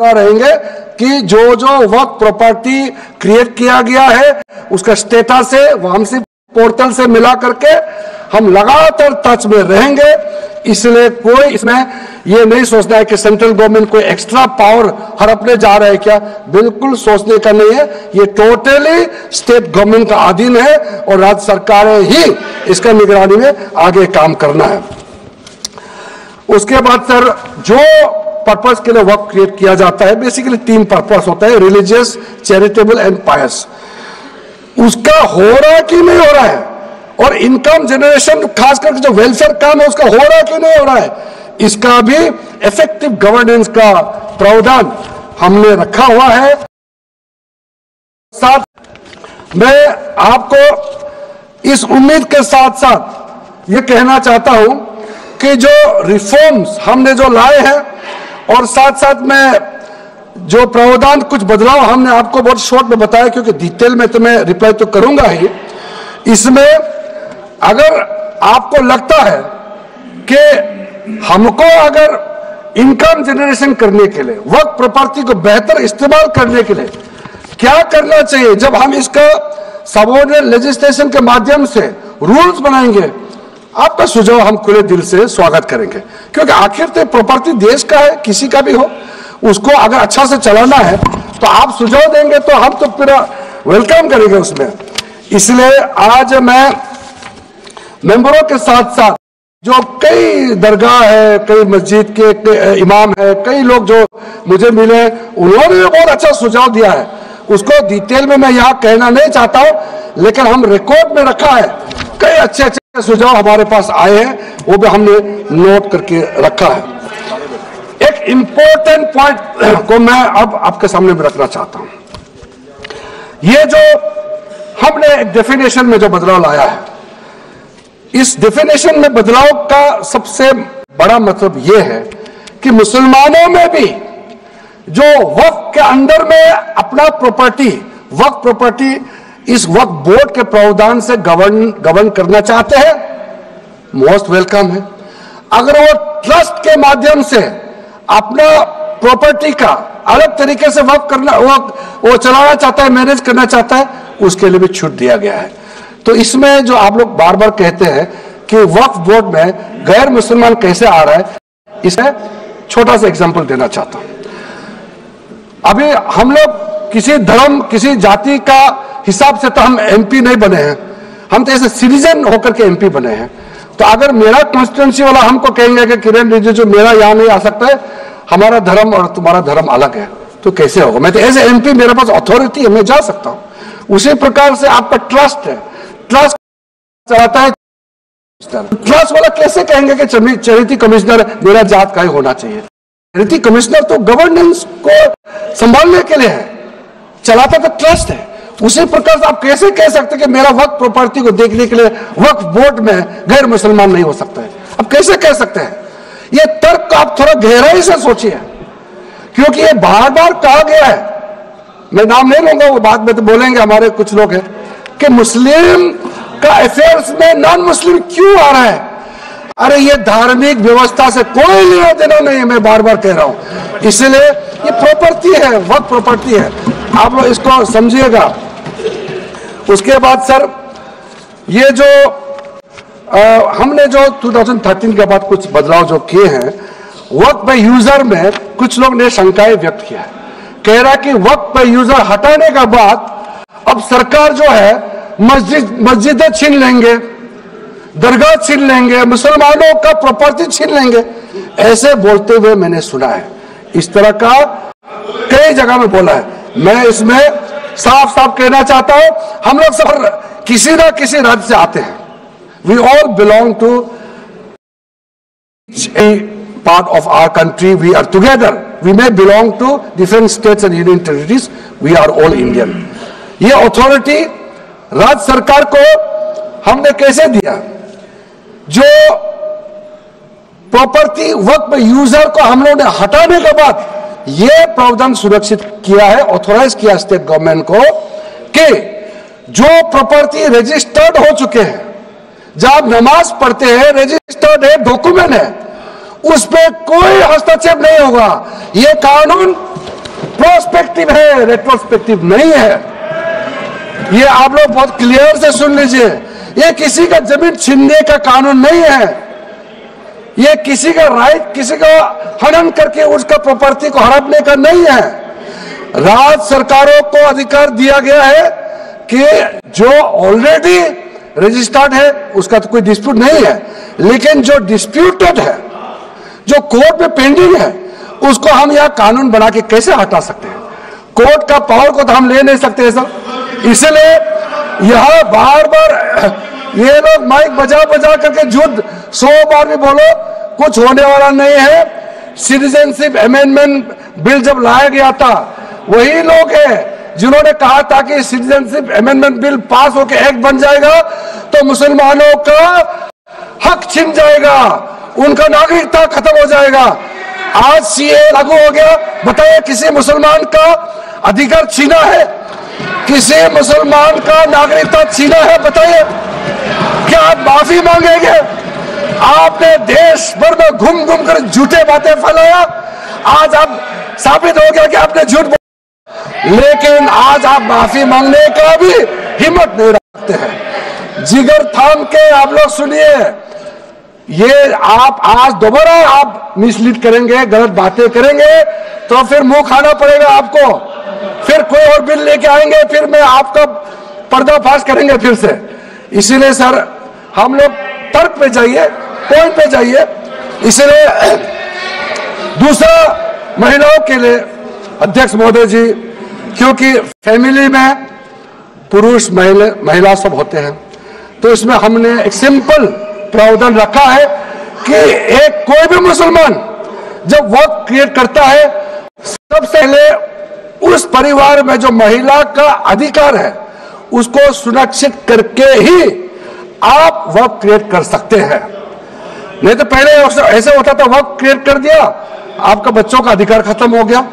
रहेंगे कि जो वक्त प्रॉपर्टी क्रिएट किया गया है उसका स्टेटस है वामसी पोर्टल से मिला करके हम लगातार टच में रहेंगे। इसलिए कोई इसमें ये नहीं सोचना है कि सेंट्रल गवर्नमेंट कोई एक्स्ट्रा पावर हड़पने जा रहा है क्या, बिल्कुल सोचने का नहीं है। ये टोटली स्टेट गवर्नमेंट का अधीन है और राज्य सरकारें ही इसका निगरानी में आगे काम करना है। उसके बाद सर जो पर्पस के लिए वर्क क्रिएट किया जाता है, बेसिकली 3 पर्पस होता है, रिलीजियस, चैरिटेबल एंड पायस। उसका हो रहा है कि नहीं हो रहा है, और इनकम जनरेशन खास करके जो वेलफेयर काम है उसका हो रहा है कि नहीं हो रहा है, इसका भी इफेक्टिव गवर्नेंस का प्रावधान हमने रखा हुआ है। साथ मैं आपको इस उम्मीद के साथ साथ ये कहना चाहता हूं कि जो रिफॉर्म्स हमने जो लाए हैं और साथ साथ में जो प्रावधान कुछ बदलाव हमने आपको बहुत शॉर्ट में बताया, क्योंकि डिटेल में तो मैं रिप्लाई तो करूंगा ही। इसमें अगर आपको लगता है कि हमको अगर इनकम जनरेशन करने के लिए वर्क प्रॉपर्टी को बेहतर इस्तेमाल करने के लिए क्या करना चाहिए, जब हम इसका सबऑर्डिनेट लेजिस्लेशन के माध्यम से रूल्स बनाएंगे, आपका सुझाव हम खुले दिल से स्वागत करेंगे। क्योंकि आखिर तो प्रॉपर्टी देश का है, किसी का भी हो, उसको अगर अच्छा से चलाना है तो आप सुझाव देंगे तो हम तो पूरा वेलकम करेंगे उसमें। इसलिए आज मैं मेंबरों के साथ साथ जो कई दरगाह है, कई मस्जिद के इमाम है, कई लोग जो मुझे मिले, उन्होंने भी बहुत अच्छा सुझाव दिया है। उसको डिटेल में मैं यहाँ कहना नहीं चाहता हूँ, लेकिन हम रिकॉर्ड में रखा है। कई अच्छे अच्छे सुझाव हमारे पास आए हैं, वो भी हमने नोट करके रखा है। एक इंपॉर्टेंट पॉइंट को मैं अब आपके सामने में रखना चाहता हूं। ये जो हमने एक डेफिनेशन में जो बदलाव लाया है, इस डेफिनेशन में बदलाव का सबसे बड़ा मतलब यह है कि मुसलमानों में भी जो वक्फ के अंदर में अपना प्रॉपर्टी, वक्फ प्रॉपर्टी इस वक्फ बोर्ड के प्रावधान से गवर्न करना चाहते हैं, मोस्ट वेलकम है। अगर वो ट्रस्ट के माध्यम से अपना प्रॉपर्टी का अलग तरीके से वक्फ करना, वो चलाना चाहता है, मैनेज करना चाहता है, उसके लिए भी छूट दिया गया है। तो इसमें जो आप लोग बार बार कहते हैं कि वक्फ बोर्ड में गैर मुसलमान कैसे आ रहा है, इसमें छोटा सा एग्जांपल देना चाहता हूं। अभी हम लोग किसी धर्म, किसी जाति का हिसाब से तो हम एमपी नहीं बने हैं, हम तो ऐसे सिटीजन होकर के एमपी बने हैं। तो अगर मेरा कॉन्स्टिट्यूंसी वाला हमको कहेंगे कि किरण रिजिजू मेरा यहां नहीं आ सकता है, हमारा धर्म और तुम्हारा धर्म अलग है, तो कैसे होगा? मैं तो एज एमपी मेरे पास अथॉरिटी है, मैं जा सकता हूं। उसी प्रकार से आपका ट्रस्ट है, ट्रस्ट चलाता है, ट्रस्ट वाला कैसे कहेंगे कि चैरिटी कमिश्नर मेरा जात का ही होना चाहिए? चैरिटी कमिश्नर तो गवर्नेंस को संभालने के लिए है, चलाता तो ट्रस्ट है। उसी प्रकार से आप कैसे कह सकते हैं कि मेरा वक्फ प्रॉपर्टी को देखने के लिए वक्फ बोर्ड में गैर मुसलमान नहीं हो सकता है? आप कैसे कह सकते हैं? ये तर्क आप थोड़ा गहराई से सोचिए, क्योंकि ये बार बार कहा गया है, मैं नाम नहीं लूंगा, वो बाद में तो बोलेंगे हमारे कुछ लोग हैं कि मुस्लिम का अफेयर्स में नॉन मुस्लिम क्यों आ रहा है। अरे ये धार्मिक व्यवस्था से कोई लेना देना नहीं है, मैं बार बार कह रहा हूं। इसलिए ये प्रॉपर्टी है, वक्फ प्रॉपर्टी है, आप लोग इसको समझिएगा। उसके बाद सर ये जो हमने जो 2013 के बाद कुछ बदलाव जो किए हैं, वक्फ बाय यूजर में कुछ लोग ने शंकाएं व्यक्त किया है, कह रहा कि वक्फ बाय यूजर हटाने के बाद अब सरकार जो है मस्जिदें छीन लेंगे, दरगाह छीन लेंगे, मुसलमानों का प्रॉपर्टी छीन लेंगे, ऐसे बोलते हुए मैंने सुना है। इस तरह का कई जगह में बोला है। मैं इसमें साफ साफ कहना चाहता हूं, हम लोग सब किसी ना किसी राज्य से आते हैं। We all belong to a part of our country, we are together, we may belong to different states and union territories, we are all Indian. ये अथॉरिटी राज्य सरकार को हमने कैसे दिया? जो प्रॉपर्टी वक्फ यूजर को हम लोगों ने हटाने के बाद यह प्रावधान सुरक्षित किया है, ऑथोराइज किया स्टेट गवर्नमेंट को कि जो प्रॉपर्टी रजिस्टर्ड हो चुके हैं, जब नमाज पढ़ते हैं, रजिस्टर्ड है, डॉक्यूमेंट है, उस पर कोई हस्तक्षेप नहीं होगा। यह कानून प्रोस्पेक्टिव है, रेट्रोस्पेक्टिव नहीं है। ये आप लोग बहुत क्लियर से सुन लीजिए, ये किसी का जमीन छीनने का कानून नहीं है, ये किसी का राइट, किसी का हनन करके उसका प्रॉपर्टी को हड़पने का नहीं है। राज्य सरकारों को अधिकार दिया गया है कि जो ऑलरेडी रजिस्टर्ड है उसका तो कोई डिस्प्यूट नहीं है, लेकिन जो डिस्प्यूटेड है, जो कोर्ट में पेंडिंग है, उसको हम यह कानून बना के कैसे हटा सकते हैं? कोर्ट का पावर को तो हम ले नहीं सकते सर। इसलिए यह बार बार ये लोग माइक बजा बजा करके झूठ 100 बार भी बोलो, कुछ होने वाला नहीं है। सिटीजनशिप अमेंडमेंट बिल जब लाया गया था, वही लोग हैं जिन्होंने कहा था कि सिटीजनशिप अमेंडमेंट बिल पास होकर एक्ट बन जाएगा तो मुसलमानों का हक छिन जाएगा, उनका नागरिकता खत्म हो जाएगा। आज सीए लागू हो गया, बताइए किसी मुसलमान का अधिकार छीना है? किसी मुसलमान का नागरिकता छीना है? बताइए, क्या आप माफी मांगेंगे? आपने देश भर में घूम घूम कर झूठे बातें फैलाया, आज आप साबित हो गया कि आपने झूठ बोला, लेकिन आज आप माफी मांगने का भी हिम्मत नहीं रखते हैं। जिगर थाम के आप लोग सुनिए, ये आप आज दोबारा आप मिसलीड करेंगे, गलत बातें करेंगे तो फिर मुंह खाना पड़ेगा आपको, फिर कोई और बिल लेके आएंगे, फिर मैं आपका पर्दाफाश करेंगे फिर से। इसीलिए सर हम लोग तर्क पे जाइए, पॉइंट पे जाइए। इसलिए दूसरा, महिलाओं के लिए अध्यक्ष महोदय जी, क्योंकि फैमिली में पुरुष महिला सब होते हैं, तो इसमें हमने एक सिंपल प्रावधान रखा है कि एक कोई भी मुसलमान जब वर्क क्रिएट करता है, सबसे पहले उस परिवार में जो महिला का अधिकार है उसको सुरक्षित करके ही आप वर्क क्रिएट कर सकते हैं। नहीं तो पहले ऐसे होता था, वर्क क्रिएट कर दिया, आपका बच्चों का अधिकार खत्म हो गया।